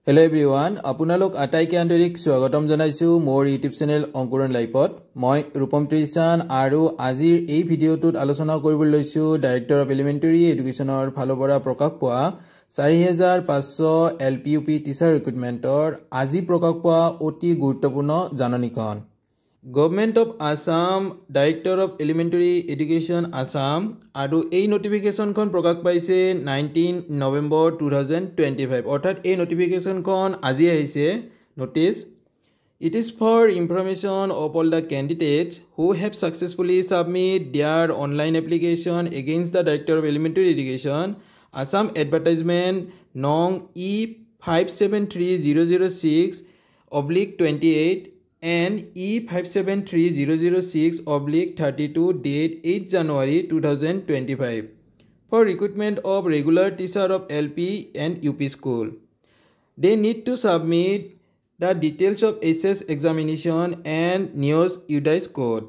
Hello everyone, আপোনালোক আটাইকে আন্তৰিক স্বাগতম জনাইছো মোৰ ইউটিউব চেনেল অংকুৰণ লাইফত। মই ৰূপম ত্ৰিশান আৰু আজিৰ এই ভিডিঅ'টোত আলোচনা কৰিবলৈ লৈছো ডাইৰেক্টৰ অফ এলিমেণ্টাৰী এডুকেশ্যনৰ ফালৰ পৰা প্ৰকাশ পোৱা 4500 এলপিইউপি টিচাৰ ৰিক্ৰুটমেণ্টৰ আজি প্ৰকাশ পোৱা অতি গুৰুত্বপূৰ্ণ জাননীখন। Government of Assam director of elementary education Assam আৰু এই নোটিফিকেশ্যনখন প্ৰকাশ পাইছে 19 নৱেম্বৰ 2025 অৰ্থাৎ এই নোটিফিকেশ্যনখন আজি আহিছে notice. It is for information of all the candidates who have successfully submitted their online application against the Director of Elementary Education Assam advertisement nong E573006/28 and E573006/32 date 8 January 2025 for recruitment of regular teacher of LP and UP school. They need to submit the details of SS examination and news UDIS code.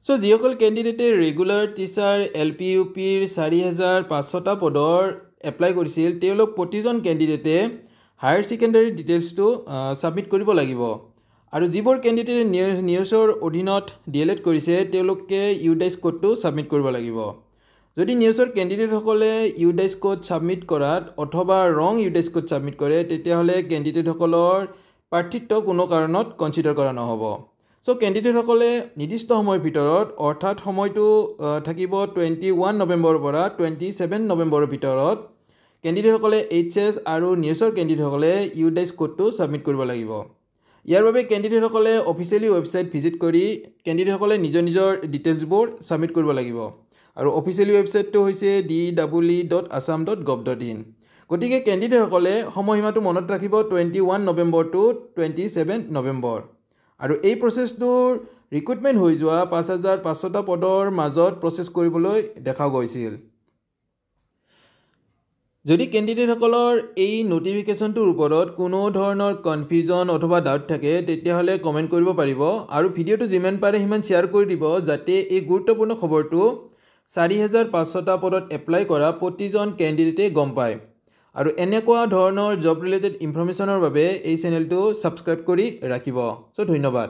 So, যিসকল ক্যান্ডিডেটে regular teacher LPUPৰ 4500টা পদৰ apply কৰিছিল তেওঁলোক প্ৰতিজন ক্যান্ডিডেটে higher secondary ডিটেইলছটো submit কৰিব লাগিব আৰু যিবোৰ ক্যান্ডিডেটে নিউজৰ অধীনত ডিএলএড কৰিছে তেওঁলোকে UDIS কোডটো সাবমিট কৰিব লাগিব। যদি নিউজৰ ক্যান্ডিডেটসকলে UDIS কোড সাবমিট কৰাত অথবা ৰং UDIS কোড সাবমিট কৰে তেতিয়াহলে ক্যান্ডিডেটসকলৰ প্ৰাৰ্থিত্ব কোনো কাৰণত কনসিডাৰ কৰা নহব। সো ক্যান্ডিডেটসকলে নিৰ্দিষ্ট সময়ৰ ভিতৰত অৰ্থাৎ সময়টো থাকিব 21 নৱেম্বৰৰ পৰা 27 নৱেম্বৰৰ ভিতৰত ক্যান্ডিডেটসকলে এইচএস আৰু নিউজৰ ক্যান্ডিডেটসকলে UDIS কোডটো সাবমিট কৰিব লাগিব। ইয়াৰ বাবে ক্যান্ডিডেটসকলে অফিচিয়ালি ৱেবসাইট ভিজিট কৰি ক্যান্ডিডেটসকলে নিজৰ ডিটেইলছবোৰ সাবমিট কৰিব লাগিব আৰু অফিচিয়ালি ৱেবসাইটটো হৈছে dwe.assam.gov.in। গতিকে ক্যান্ডিডেটসকলে সময়সীমাটো মনত ৰাখিব 21 নৱেম্বৰ টু 27 নৱেম্বৰ আৰু এই প্ৰসেছটোৰ ৰিক্ৰুটমেন্ট হৈ যোৱা 5500টা পদৰ মাজত প্ৰসেছ কৰিবলৈ দেখা গৈছিল। যদি ক্যান্ডিডেটসকলৰ এই নোটিফিকেশনটোৰ ওপৰত কোনো ধৰণৰ কনফিউজন অথবা ডাউট থাকে তেতিয়াহলে কমেন্ট কৰিব পাৰিব আৰু ভিডিঅটো যিমান পাৰে সিমান শেয়াৰ কৰি দিব যাতে এই গুৰুত্বপূৰ্ণ খবৰটো 4500টা পদত এপ্লাই কৰা প্ৰতিজন ক্যান্ডিডেটে গম পায় আৰু এনেকুৱা ধৰণৰ জব ৰিলেটেড ইনফৰমেশনৰ বাবে এই চেনেলটো সাবস্ক্ৰাইব কৰি ৰাখিব। সো ধন্যবাদ।